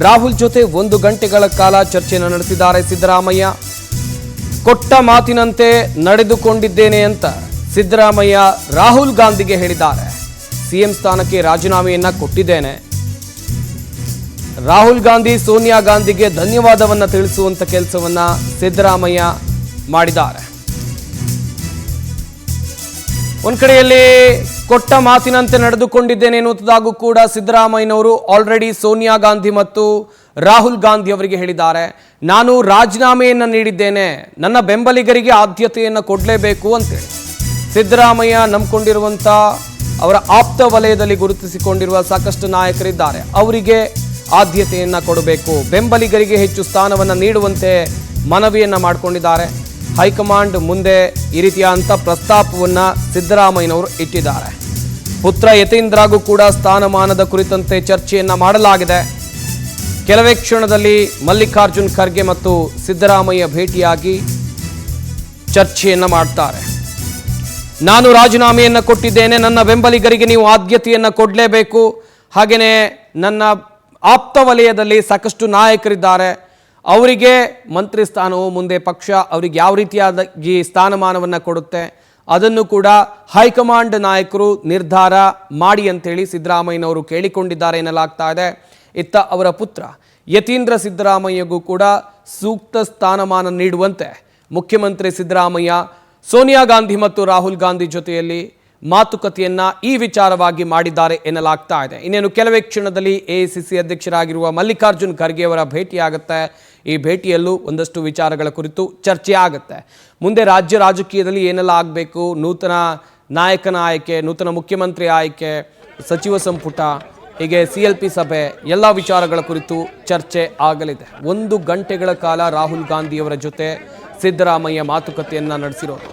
ರಾಹುಲ್ ಜೊತೆ 1 ಗಂಟೆಗಳ ಕಾಲ ಚರ್ಚೆಯನ್ನು ನಡೆಸಿದ್ದಾರೆ ಸಿದ್ದರಾಮಯ್ಯ. ಕೊಟ್ಟ ಮಾತಿನಂತೆ ನಡೆದುಕೊಂಡಿದ್ದೇನೆ ಅಂತ ಸಿದ್ದರಾಮಯ್ಯ ರಾಹುಲ್ ಗಾಂಧಿಗೆ ಹೇಳಿದ್ದಾರೆ. ಸಿಎಂ ಸ್ಥಾನಕ್ಕೆ ರಾಜೀನಾಮೆಯನ್ನ ಕೊಟ್ಟಿದ್ದೇನೆ. ರಾಹುಲ್ ಗಾಂಧಿ ಸೋನಿಯಾ ಗಾಂಧಿಗೆ ಧನ್ಯವಾದವನ್ನ ತಿಳಿಸುವಂತ ಕೆಲಸವನ್ನ ಸಿದ್ದರಾಮಯ್ಯ ಮಾಡಿದ್ದಾರೆ. ಒಂದ್ ಕಡೆಯಲ್ಲಿ ಕೊಟ್ಟ ಮಾತಿನಂತೆ ನಡೆದುಕೊಂಡಿದ್ದೇನೆ ಎನ್ನುವುದಾಗೂ ಕೂಡ ಸಿದ್ದರಾಮಯ್ಯನವರು ಆಲ್ರೆಡಿ ಸೋನಿಯಾ ಗಾಂಧಿ ಮತ್ತು ರಾಹುಲ್ ಗಾಂಧಿ ಅವರಿಗೆ ಹೇಳಿದ್ದಾರೆ. ನಾನು ರಾಜೀನಾಮೆಯನ್ನ ನೀಡಿದ್ದೇನೆ, ನನ್ನ ಬೆಂಬಲಿಗರಿಗೆ ಆದ್ಯತೆಯನ್ನು ಕೊಡಲೇಬೇಕು ಅಂತೇಳಿ ಸಿದ್ದರಾಮಯ್ಯ ನಂಬಿಕೊಂಡಿರುವಂತ ಅವರ ಆಪ್ತ ವಲಯದಲ್ಲಿ ಗುರುತಿಸಿಕೊಂಡಿರುವ ಸಾಕಷ್ಟು ನಾಯಕರಿದ್ದಾರೆ. ಅವರಿಗೆ ಆದ್ಯತೆಯನ್ನ ಕೊಡಬೇಕು, ಬೆಂಬಲಿಗರಿಗೆ ಹೆಚ್ಚು ಸ್ಥಾನವನ್ನು ನೀಡುವಂತೆ ಮನವಿಯನ್ನ ಮಾಡಿಕೊಂಡಿದ್ದಾರೆ. ಹೈಕಮಾಂಡ್ ಮುಂದೆ ಈ ರೀತಿಯಾದಂಥ ಪ್ರಸ್ತಾಪವನ್ನ ಸಿದ್ದರಾಮಯ್ಯನವರು ಇಟ್ಟಿದ್ದಾರೆ. ಪುತ್ರ ಯತೀಂದ್ರಗೂ ಕೂಡ ಸ್ಥಾನಮಾನದ ಕುರಿತಂತೆ ಚರ್ಚೆಯನ್ನ ಮಾಡಲಾಗಿದೆ. ಕೆಲವೇ ಕ್ಷಣದಲ್ಲಿ ಮಲ್ಲಿಕಾರ್ಜುನ್ ಖರ್ಗೆ ಮತ್ತು ಸಿದ್ದರಾಮಯ್ಯ ಭೇಟಿಯಾಗಿ ಚರ್ಚೆಯನ್ನ ಮಾಡ್ತಾರೆ. ನಾನು ರಾಜೀನಾಮೆಯನ್ನ ಕೊಟ್ಟಿದ್ದೇನೆ, ನನ್ನ ಬೆಂಬಲಿಗರಿಗೆ ನೀವು ಆದ್ಯತೆಯನ್ನ ಕೊಡಲೇಬೇಕು. ಹಾಗೆಯೇ ನನ್ನ ಆಪ್ತ ವಲಯದಲ್ಲಿ ಸಾಕಷ್ಟು ನಾಯಕರಿದ್ದಾರೆ, ಅವರಿಗೆ ಮಂತ್ರಿ ಸ್ಥಾನವು ಮುಂದೆ ಪಕ್ಷ ಅವರಿಗೆ ಯಾವ ರೀತಿಯಾಗಿ ಸ್ಥಾನಮಾನವನ್ನು ಕೊಡುತ್ತೆ ಅದನ್ನು ಕೂಡ ಹೈಕಮಾಂಡ್ ನಾಯಕರು ನಿರ್ಧಾರ ಮಾಡಿ ಅಂತೇಳಿ ಸಿದ್ದರಾಮಯ್ಯನವರು ಕೇಳಿಕೊಂಡಿದ್ದಾರೆ ಎನ್ನಲಾಗ್ತಾ ಇದೆ. ಇತ್ತ ಅವರ ಪುತ್ರ ಯತೀಂದ್ರ ಸಿದ್ದರಾಮಯ್ಯಗೂ ಕೂಡ ಸೂಕ್ತ ಸ್ಥಾನಮಾನ ನೀಡುವಂತೆ ಮುಖ್ಯಮಂತ್ರಿ ಸಿದ್ದರಾಮಯ್ಯ ಸೋನಿಯಾ ಗಾಂಧಿ ಮತ್ತು ರಾಹುಲ್ ಗಾಂಧಿ ಜೊತೆಯಲ್ಲಿ ಮಾತುಕತೆಯನ್ನ ಈ ವಿಚಾರವಾಗಿ ಮಾಡಿದ್ದಾರೆ ಎನ್ನಲಾಗ್ತಾ ಇದೆ. ಇನ್ನೇನು ಕೆಲವೇ ಕ್ಷಣದಲ್ಲಿ ಎಐಸಿಸಿ ಅಧ್ಯಕ್ಷರಾಗಿರುವ ಮಲ್ಲಿಕಾರ್ಜುನ್ ಖರ್ಗೆ ಅವರ ಭೇಟಿಯಾಗುತ್ತೆ. ಈ ಭೇಟಿಯಲ್ಲೂ ಒಂದಷ್ಟು ವಿಚಾರಗಳ ಕುರಿತು ಚರ್ಚೆ ಆಗುತ್ತೆ. ಮುಂದೆ ರಾಜ್ಯ ರಾಜಕೀಯದಲ್ಲಿ ಏನೆಲ್ಲ ಆಗಬೇಕು, ನೂತನ ನಾಯಕನ ಆಯ್ಕೆ, ನೂತನ ಮುಖ್ಯಮಂತ್ರಿ ಆಯ್ಕೆ, ಸಚಿವ ಸಂಪುಟ, ಹೀಗೆ CLP ಸಭೆ, ಎಲ್ಲ ವಿಚಾರಗಳ ಕುರಿತು ಚರ್ಚೆ ಆಗಲಿದೆ. 1 ಗಂಟೆಗಳ ಕಾಲ ರಾಹುಲ್ ಗಾಂಧಿಯವರ ಜೊತೆ ಸಿದ್ದರಾಮಯ್ಯ ಮಾತುಕತೆಯನ್ನು ನಡೆಸಿರೋದು.